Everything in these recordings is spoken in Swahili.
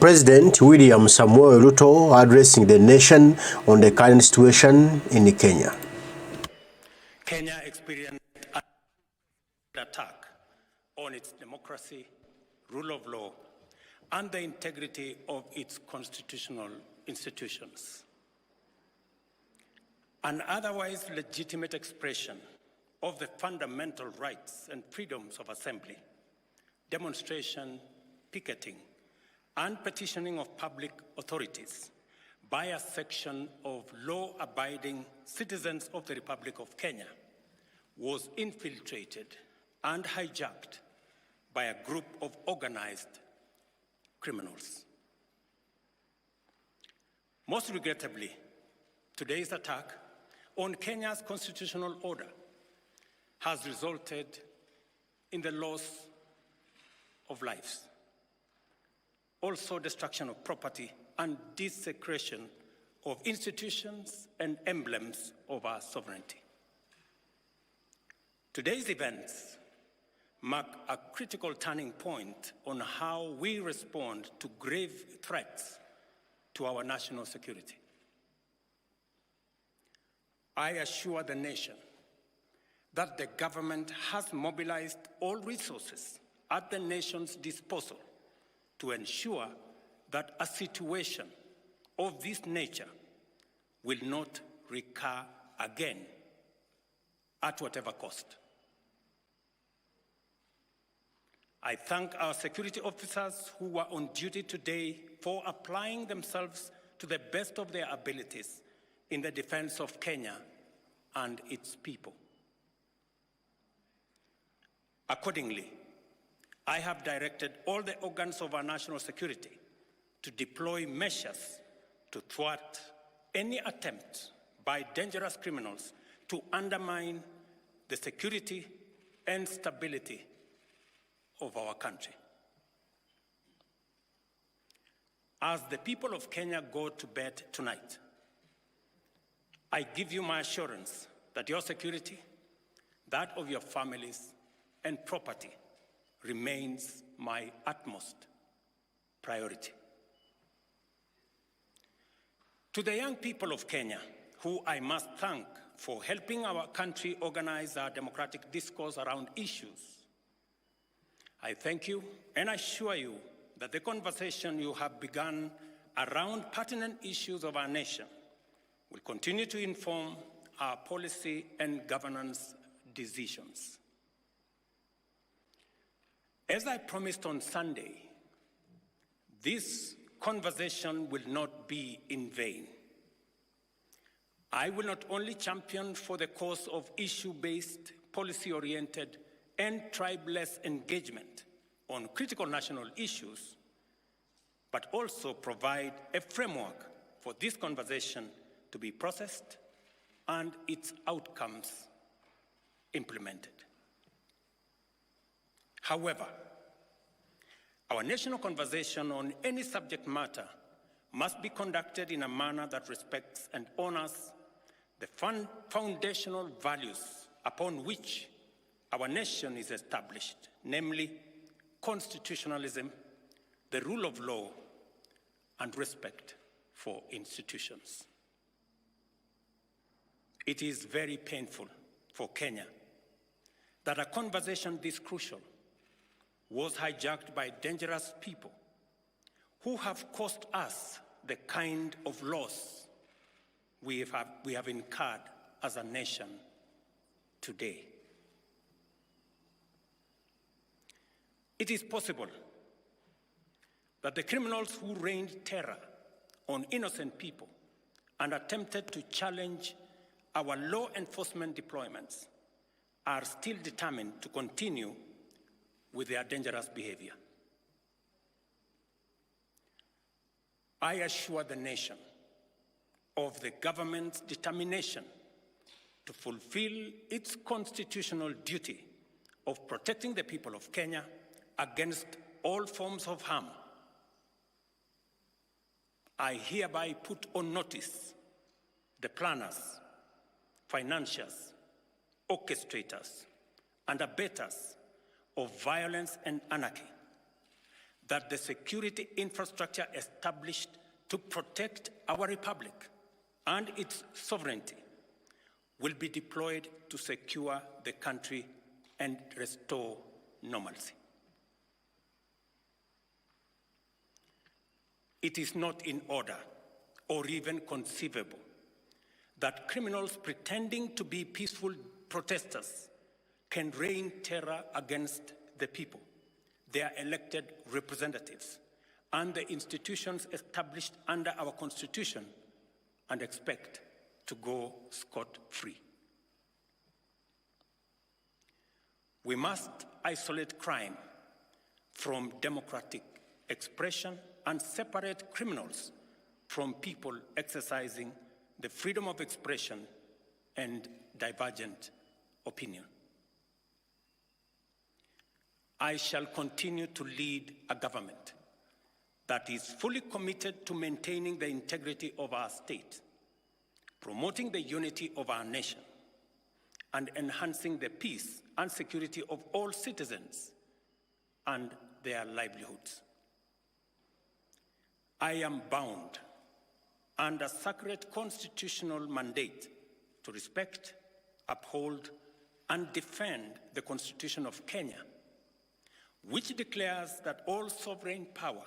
President William Samoei Ruto addressing the nation on the current situation in Kenya. Kenya experienced an attack on its democracy, rule of law, and the integrity of its constitutional institutions. An otherwise legitimate expression of the fundamental rights and freedoms of assembly, demonstration, picketing, and petitioning of public authorities by a section of law-abiding citizens of the Republic of Kenya was infiltrated and hijacked by a group of organized criminals. Most regrettably, today's attack on Kenya's constitutional order has resulted in the loss of lives, also destruction of property and desecration of institutions and emblems of our sovereignty. Today's events mark a critical turning point on how we respond to grave threats to our national security. I assure the nation that the government has mobilized all resources at the nation's disposal to ensure that a situation of this nature will not recur again at whatever cost. I thank our security officers who were on duty today for applying themselves to the best of their abilities in the defense of Kenya and its people. Accordingly, I have directed all the organs of our national security to deploy measures to thwart any attempt by dangerous criminals to undermine the security and stability of our country. As the people of Kenya go to bed tonight, I give you my assurance that your security, that of your families and property, remains my utmost priority. To the young people of Kenya, who I must thank for helping our country organize our democratic discourse around issues, I thank you and assure you that the conversation you have begun around pertinent issues of our nation will continue to inform our policy and governance decisions. As I promised on Sunday, this conversation will not be in vain. I will not only champion for the cause of issue-based, policy-oriented, and tribeless engagement on critical national issues, but also provide a framework for this conversation to be processed and its outcomes implemented. However, our national conversation on any subject matter must be conducted in a manner that respects and honors the foundational values upon which our nation is established, namely constitutionalism, the rule of law, and respect for institutions. It is very painful for Kenya that a conversation this crucial was hijacked by dangerous people who have caused us the kind of loss we have incurred as a nation today. It is possible that the criminals who rained terror on innocent people and attempted to challenge our law enforcement deployments are still determined to continue with their dangerous behavior. I assure the nation of the government's determination to fulfill its constitutional duty of protecting the people of Kenya against all forms of harm. I hereby put on notice the planners, financiers, orchestrators, and abettors of violence and anarchy that the security infrastructure established to protect our republic and its sovereignty will be deployed to secure the country and restore normalcy. It is not in order or even conceivable that criminals pretending to be peaceful protesters can rain terror against the people, their elected representatives, and the institutions established under our Constitution and expect to go scot-free. We must isolate crime from democratic expression and separate criminals from people exercising the freedom of expression and divergent opinion. I shall continue to lead a government that is fully committed to maintaining the integrity of our state, promoting the unity of our nation, and enhancing the peace and security of all citizens and their livelihoods. I am bound under sacred constitutional mandate to respect, uphold, and defend the Constitution of Kenya, which declares that all sovereign power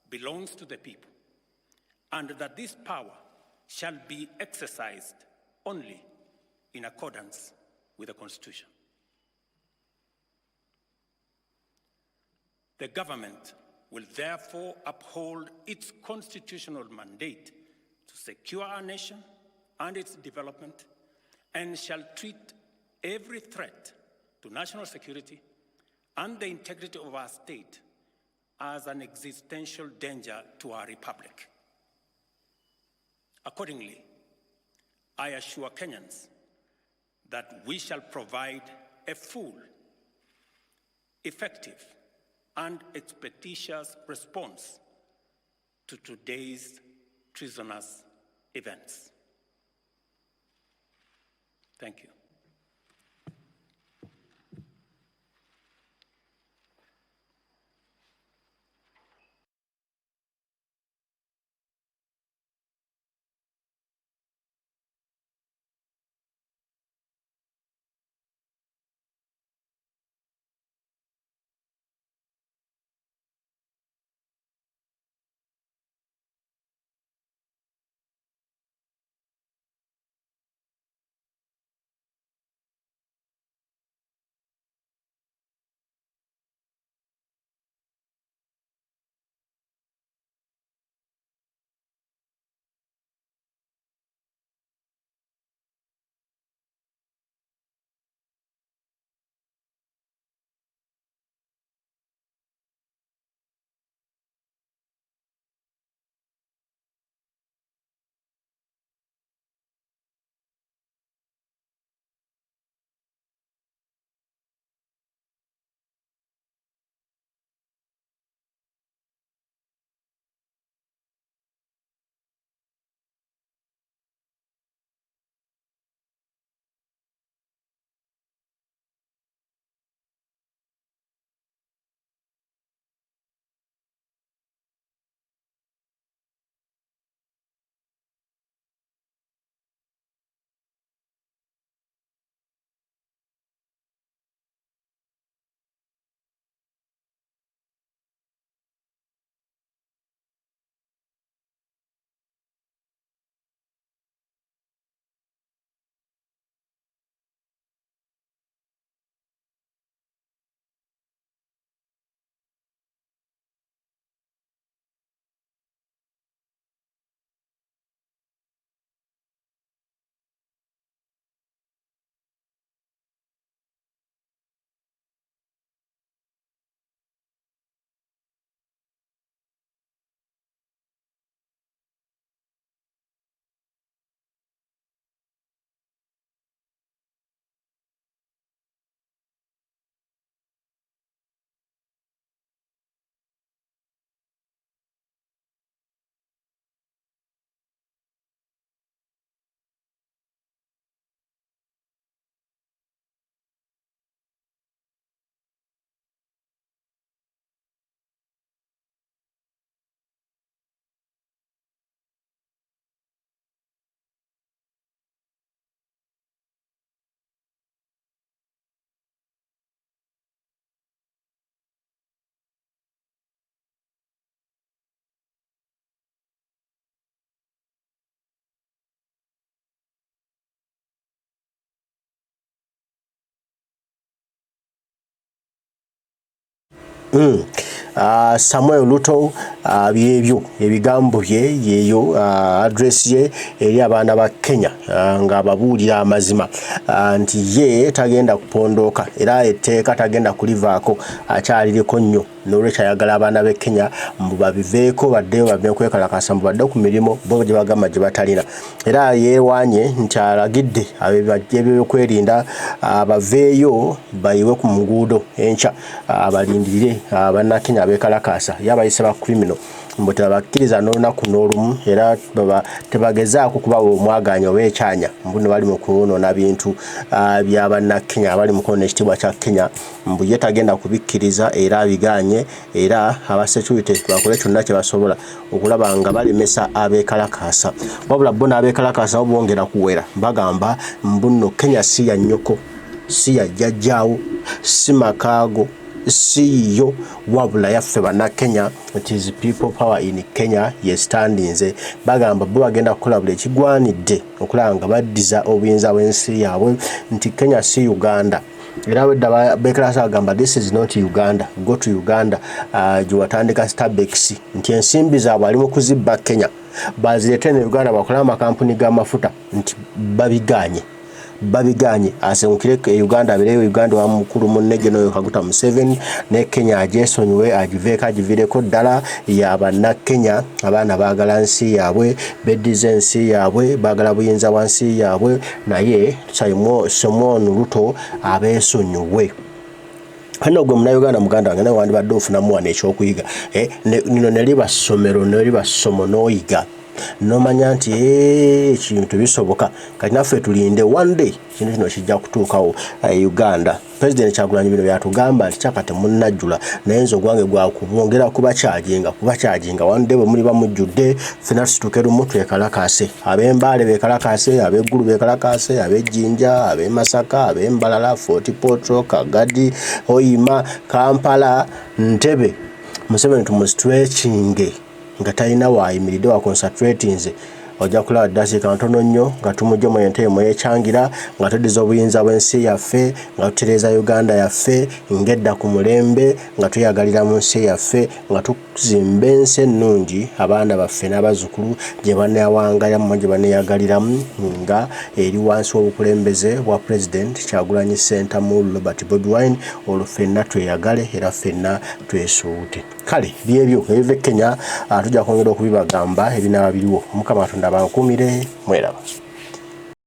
belongs to the people, and that this power shall be exercised only in accordance with the Constitution. The government will therefore uphold its constitutional mandate to secure our nation and its development, and shall treat every threat to national security and the integrity of our state as an existential danger to our republic. Accordingly, I assure Kenyans that we shall provide a full, effective, and expeditious response to today's treasonous events. Thank you. Samoei Ruto byebyo ebigambo bye yeyo address ye eri abaana ba Kenya nga ababuulira amazima nti ye tagenda kupondoka era etteeka tagenda kulivaako akyaliriko nnyo n'olwekyo ayagala abaana b'e Kenya mbu babiveeko baddeyo babine kwekalakasa mbu badde ku mirimu bo gye bagamba gye batalina era yeewaanye nti alagidde ebyokwerinda baveeyo bayiwe ku muguudo enkya balindirire bannakenya abeekalakaasa yabayise ba criminal mbu tebabakkiriza n'olunaku n'olumu era tebagezaako kubawa omwaganya oba ekyanya mbu ne bali mu kuwonoona bintu bya bannakenya abali mu koona ekitiibwa kya Kenya mbu ye tagenda kubikkiriza era abiganye era aba security bakole kyonna kye basobola okulaba nga balemesa abeekalakaasa wabula bo n'abeekalakaasa bo bongera kuwera bagamba mbu nno Kenya si ya nnyoko si ya jjajjaawo si makaago si yo wabula yaffe bannakenya it is people power in Kenya yestandinze bagamba bo bagenda kukola buli ekigwanidde okulaba nga baddiza obuyinza bw'ensi yaabwe nti Kenya si Uganda era wedda beekalakaasa bagamba this is not Uganda go to Uganda gye watandika Starbucks nti ensimbi zaabwe ali mu kuzibba Kenya bazireete ne Uganda bakole amakampuni g'amafuta nti babiganye asengukire Uganda abereyo Uganda wa mukulu munne General Kaguta Museveni ne Kenya ajesonyiwe agiveeko ddala y'abanna Kenya abaana baagala nsi yaabwe beddiza ensi yaabwe baagala buyinza bwa nsi yaabwe naye Samoei Ruto abeesonyiwe hano gwe Munnayuganda muganda wange nawe wandibadde ofunamu wano ekyokuyiga nino ne liba ssomero ne liba ssomo n'oyiga nomanya nti ekintu bisoboka kati naffe tulinde one day kino kijja kutuukawo Uganda President Kyagulanyi bino byatugamba nti kyakati munnajjula naye nze ogwange gwakubongera kubakyajinga one day bwe muli bamujjudde ffenna tusituke lumu twekalakaase ab'Embaale beekalakaase ab'Eggulu beekalakaase ab'Ejjinja ab'Emasaka ab'Embalala Fort Portal Kagadi Hoima Kampala Ntebe Museveni tumusitwekinge nga talina waayimiridde wa concentratinze ojja kulaba ddasiika ntono nnyo nga tumujja mu enteemu y'ekyangira nga tuddiza obuyinza bw'ensi yaffe nga tutereeza Uganda yaffe ng'edda ku mulembe nga tuyagalira mu nsi yaffe nga tuzimba ensi ennungi abaana baffe n'abazzukulu gye baneewangalamu gye baneeyagaliramu nga eri wansi w'obukulembeze bwa President Kyagulanyi Ssentamu Robert Bobi Wine olwo ffenna tweyagale era ffenna twesuute kale byebyo ebiva e Kenya tujja kwongera okubibagamba ebinaaba biriwo Mukama Katonda bankumire mweraba